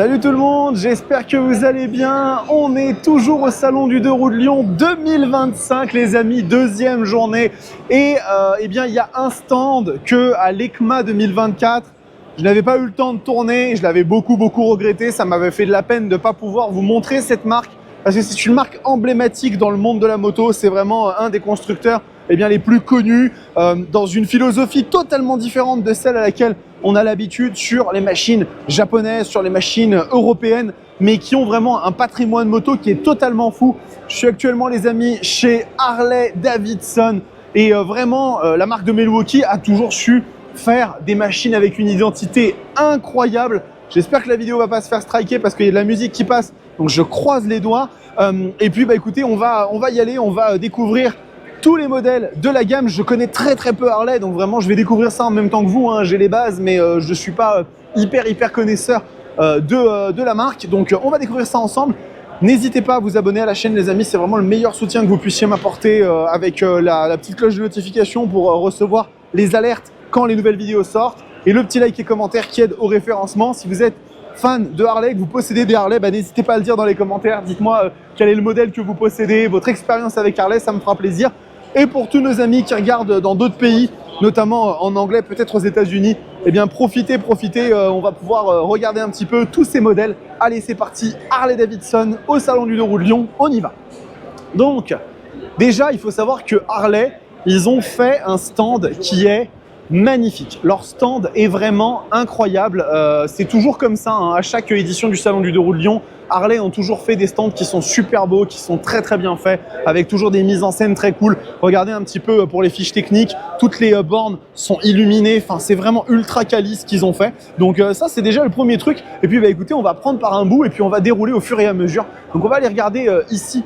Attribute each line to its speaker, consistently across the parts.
Speaker 1: Salut tout le monde, j'espère que vous allez bien. On est toujours au Salon du Deux Roues de Lyon 2025 les amis, deuxième journée. Et eh bien il y a un stand que à l'EICMA 2024, je n'avais pas eu le temps de tourner, je l'avais beaucoup regretté, ça m'avait fait de la peine de ne pas pouvoir vous montrer cette marque. Parce que c'est une marque emblématique dans le monde de la moto, c'est vraiment un des constructeurs les plus connus, dans une philosophie totalement différente de celle à laquelle on a l'habitude sur les machines japonaises, sur les machines européennes, mais qui ont vraiment un patrimoine moto qui est totalement fou. Je suis actuellement les amis chez Harley Davidson et vraiment la marque de Milwaukee a toujours su faire des machines avec une identité incroyable. J'espère que la vidéo va pas se faire striker parce qu'il y a de la musique qui passe, donc je croise les doigts. Et puis écoutez, on va y aller, on va découvrir tous les modèles de la gamme. Je connais très peu Harley, donc vraiment je vais découvrir ça en même temps que vous, hein. J'ai les bases, mais je suis pas hyper connaisseur de la marque. Donc on va découvrir ça ensemble. N'hésitez pas à vous abonner à la chaîne les amis, c'est vraiment le meilleur soutien que vous puissiez m'apporter avec la petite cloche de notification pour recevoir les alertes quand les nouvelles vidéos sortent. Et le petit like et commentaire qui aide au référencement. Si vous êtes fan de Harley, que vous possédez des Harley, n'hésitez pas à le dire dans les commentaires. Dites-moi quel est le modèle que vous possédez, votre expérience avec Harley, ça me fera plaisir. Et pour tous nos amis qui regardent dans d'autres pays, notamment en anglais, peut-être aux États-Unis, eh bien profitez, on va pouvoir regarder un petit peu tous ces modèles. Allez, c'est parti, Harley Davidson au Salon du Deux Roues de Lyon, on y va. Donc, déjà, il faut savoir que Harley, ils ont fait un stand qui est magnifique. Leur stand est vraiment incroyable. C'est toujours comme ça, hein. À chaque édition du Salon du Deux Roues de Lyon, Harley ont toujours fait des stands qui sont super beaux, qui sont très bien faits, avec toujours des mises en scène très cool. Regardez un petit peu pour les fiches techniques, toutes les bornes sont illuminées. Enfin, c'est vraiment ultra quali ce qu'ils ont fait. Donc ça, c'est déjà le premier truc. Et puis écoutez, on va prendre par un bout et puis on va dérouler au fur et à mesure. Donc on va aller regarder ici.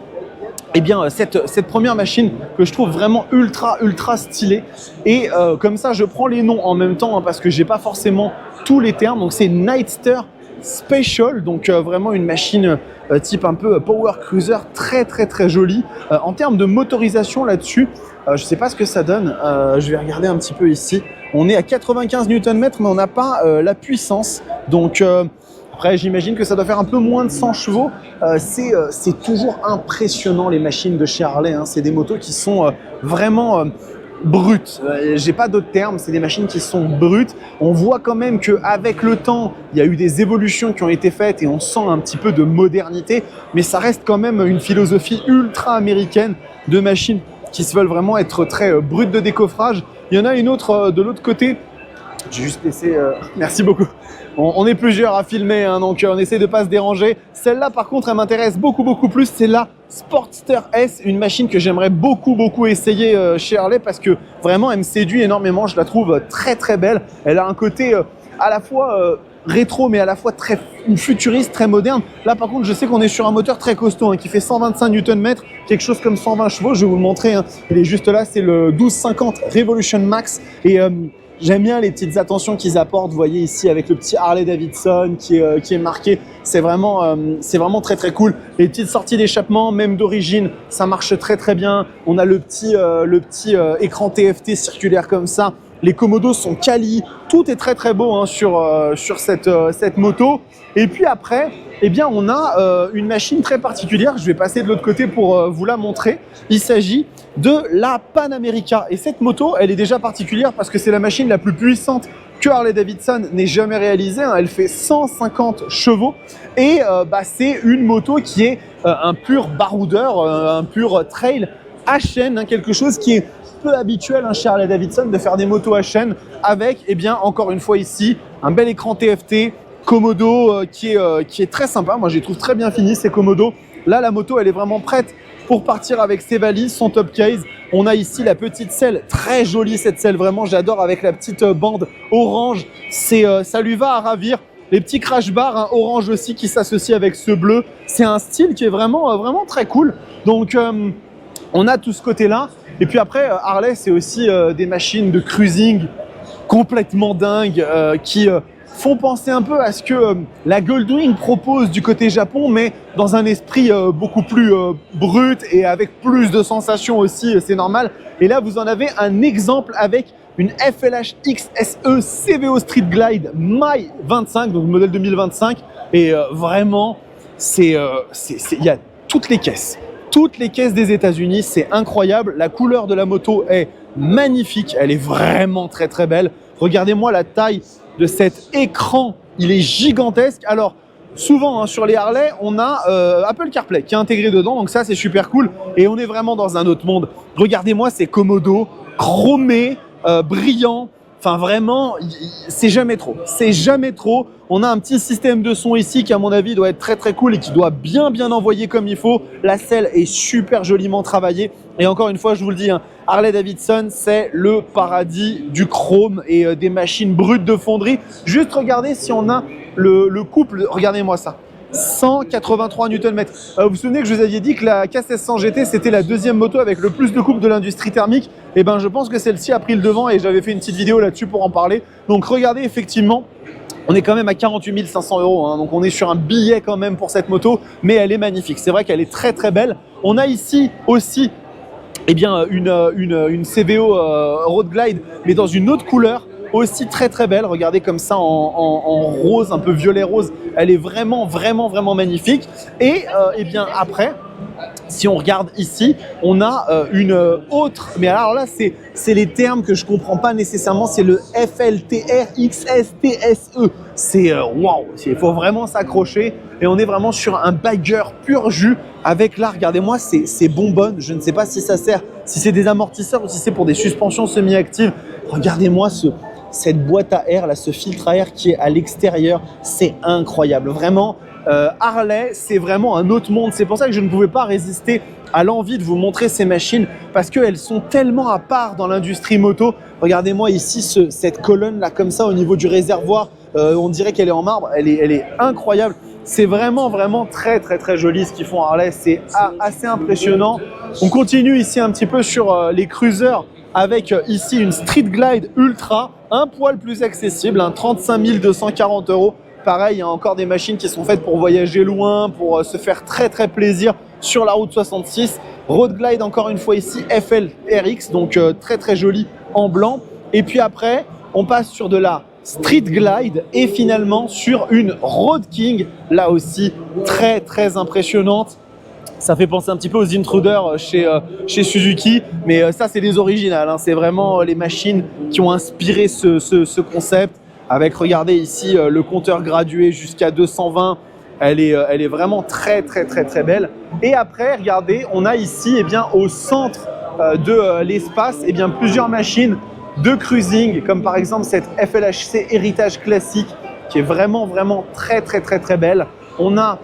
Speaker 1: Eh bien, cette première machine que je trouve vraiment ultra stylée. Et comme ça, je prends les noms en même temps, hein, parce que j'ai pas forcément tous les termes. Donc c'est Nightster Special, donc vraiment une machine type un peu Power Cruiser, très jolie. En termes de motorisation là-dessus, je sais pas ce que ça donne. Je vais regarder un petit peu ici. On est à 95 Nm, mais on n'a pas la puissance. Donc après, j'imagine que ça doit faire un peu moins de 100 chevaux. C'est toujours impressionnant les machines de chez Harley, hein. C'est des motos qui sont vraiment brutes. J'ai pas d'autres termes, c'est des machines qui sont brutes. On voit quand même qu'avec le temps, il y a eu des évolutions qui ont été faites et on sent un petit peu de modernité. Mais ça reste quand même une philosophie ultra américaine de machines qui se veulent vraiment être très brutes de décoffrage. Il y en a une autre de l'autre côté. J'ai juste laissé... Merci beaucoup. On est plusieurs à filmer, hein, donc on essaie de pas se déranger. Celle-là, par contre, elle m'intéresse beaucoup plus. C'est la Sportster S, une machine que j'aimerais beaucoup essayer chez Harley parce que vraiment, elle me séduit énormément. Je la trouve très belle. Elle a un côté à la fois rétro, mais à la fois très futuriste, très moderne. Là, par contre, je sais qu'on est sur un moteur très costaud, hein, qui fait 125 Nm, quelque chose comme 120 chevaux. Je vais vous le montrer, hein. Il est juste là, c'est le 1250 Revolution Max. Et j'aime bien les petites attentions qu'ils apportent. Vous voyez ici avec le petit Harley Davidson qui est marqué. C'est vraiment très cool. Les petites sorties d'échappement, même d'origine, ça marche très bien. On a le petit écran TFT circulaire comme ça. Les commodos sont quali. Tout est très beau, hein, sur cette moto. Et puis après, eh bien, on a une machine très particulière. Je vais passer de l'autre côté pour vous la montrer. Il s'agit de la Pan America. Et cette moto, elle est déjà particulière parce que c'est la machine la plus puissante que Harley Davidson n'ait jamais réalisée, hein. Elle fait 150 chevaux et c'est une moto qui est un pur baroudeur, un pur trail à chaîne, hein, quelque chose qui est peu habituel, hein, chez Harley Davidson de faire des motos à chaîne avec, eh bien, encore une fois ici, un bel écran TFT, commodo qui est très sympa. Moi, je les trouve très bien finis ces commodos. Là, la moto, elle est vraiment prête pour partir avec ses valises, son top case. On a ici la petite selle, très jolie cette selle, vraiment, j'adore, avec la petite bande orange. Ça lui va à ravir. Les petits crash bars, hein, orange aussi, qui s'associent avec ce bleu. C'est un style qui est vraiment très cool. Donc, on a tout ce côté-là. Et puis après, Harley, c'est aussi des machines de cruising complètement dingues qui font penser un peu à ce que la Goldwing propose du côté Japon, mais dans un esprit beaucoup plus brut et avec plus de sensations aussi, c'est normal. Et là, vous en avez un exemple avec une FLH XSE CVO Street Glide My 25, donc modèle 2025. Et vraiment, il y a toutes les caisses. Toutes les caisses des États-Unis, c'est incroyable. La couleur de la moto est magnifique. Elle est vraiment très très belle. Regardez-moi la taille de cet écran. Il est gigantesque. Alors, souvent hein, sur les Harley, on a Apple CarPlay qui est intégré dedans. Donc ça, c'est super cool. Et on est vraiment dans un autre monde. Regardez-moi ces Komodo chromés, brillants. Enfin vraiment, c'est jamais trop. C'est jamais trop. On a un petit système de son ici qui à mon avis doit être très très cool et qui doit bien envoyer comme il faut. La selle est super joliment travaillée. Et encore une fois, je vous le dis, hein, Harley Davidson, c'est le paradis du chrome et des machines brutes de fonderie. Juste regardez si on a le couple, regardez-moi ça. 183 Nm. Vous vous souvenez que je vous aviez dit que la K1600 GT c'était la deuxième moto avec le plus de couple de l'industrie thermique. Et ben je pense que celle-ci a pris le devant et j'avais fait une petite vidéo là-dessus pour en parler. Donc regardez, effectivement, on est quand même à 48 500 €, hein, donc on est sur un billet quand même pour cette moto, mais elle est magnifique. C'est vrai qu'elle est très très belle. On a ici aussi eh bien, une CVO Road Glide, mais dans une autre couleur. Aussi très très belle, regardez comme ça en rose, un peu violet rose, elle est vraiment magnifique. Et eh bien après, si on regarde ici, on a une autre, mais alors là c'est les termes que je comprends pas nécessairement, c'est le FLTR XSTSE, c'est waouh, il faut vraiment s'accrocher et on est vraiment sur un bagger pur jus avec là, regardez-moi ces bonbonnes, je ne sais pas si ça sert, si c'est des amortisseurs ou si c'est pour des suspensions semi-actives, regardez-moi cette boîte à air, là, ce filtre à air qui est à l'extérieur, c'est incroyable. Vraiment, Harley, c'est vraiment un autre monde. C'est pour ça que je ne pouvais pas résister à l'envie de vous montrer ces machines parce qu'elles sont tellement à part dans l'industrie moto. Regardez-moi ici cette colonne là comme ça au niveau du réservoir. On dirait qu'elle est en marbre. Elle est incroyable. C'est vraiment très joli ce qu'ils font Harley. C'est assez impressionnant. On continue ici un petit peu sur les cruisers avec ici une Street Glide Ultra, un poil plus accessible, 35 240 €. Pareil, il y a encore des machines qui sont faites pour voyager loin, pour se faire très plaisir sur la route 66. Road Glide encore une fois ici, FLRX, donc très joli en blanc. Et puis après, on passe sur de la Street Glide et finalement sur une Road King, là aussi très impressionnante. Ça fait penser un petit peu aux Intruders chez Suzuki, mais ça c'est des originales, hein. C'est vraiment les machines qui ont inspiré ce concept. Avec, regardez ici, le compteur gradué jusqu'à 220. Elle est vraiment très belle. Et après, regardez, on a ici, eh bien, au centre de l'espace, eh bien, plusieurs machines de cruising, comme par exemple cette FLHC Héritage classique, qui est vraiment très belle. On a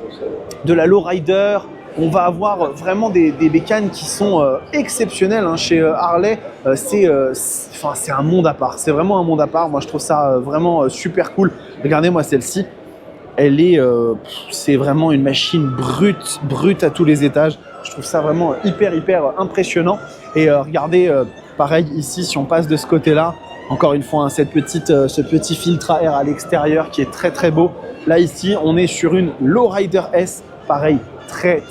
Speaker 1: de la Lowrider. On va avoir vraiment des bécanes qui sont exceptionnelles hein, chez Harley. C'est un monde à part. C'est vraiment un monde à part. Moi, je trouve ça vraiment super cool. Regardez-moi celle-ci. C'est vraiment une machine brute à tous les étages. Je trouve ça vraiment hyper impressionnant. Et regardez, pareil ici, si on passe de ce côté-là, encore une fois, hein, ce petit filtre à air à l'extérieur qui est très beau. Là, ici, on est sur une Lowrider S. Pareil, très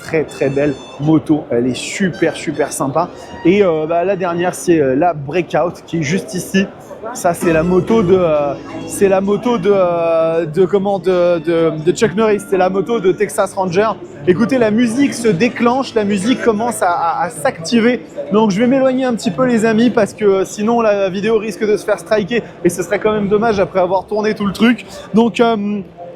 Speaker 1: belle moto, elle est super sympa. Et la dernière c'est la Breakout qui est juste ici. Ça c'est la moto de Chuck Norris, c'est la moto de Texas Ranger. Écoutez, la musique se déclenche, la musique commence à s'activer. Donc je vais m'éloigner un petit peu les amis parce que sinon la vidéo risque de se faire striker et ce serait quand même dommage après avoir tourné tout le truc. Donc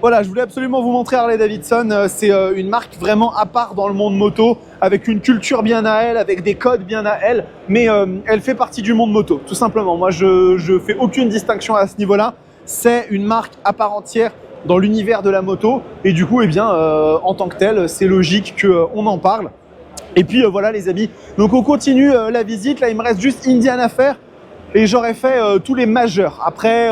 Speaker 1: voilà, je voulais absolument vous montrer Harley Davidson. C'est une marque vraiment à part dans le monde moto, avec une culture bien à elle, avec des codes bien à elle, mais elle fait partie du monde moto, tout simplement. Moi, je fais aucune distinction à ce niveau-là. C'est une marque à part entière dans l'univers de la moto, et du coup, eh bien, en tant que telle, c'est logique qu'on en parle. Et puis voilà les amis, donc on continue la visite. Là, il me reste juste Indian à faire, et j'aurais fait tous les majeurs. Après,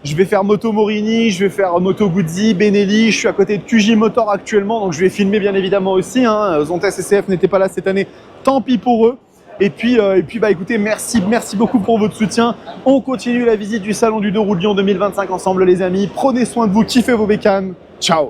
Speaker 1: je vais faire Moto Morini, je vais faire Moto Guzzi, Benelli, je suis à côté de QJ Motor actuellement, donc je vais filmer bien évidemment aussi. Hein. Zontes SCF n'était pas là cette année, tant pis pour eux. Et puis bah écoutez, merci beaucoup pour votre soutien. On continue la visite du Salon du 2 roues de Lyon 2025 ensemble les amis. Prenez soin de vous, kiffez vos bécanes. Ciao.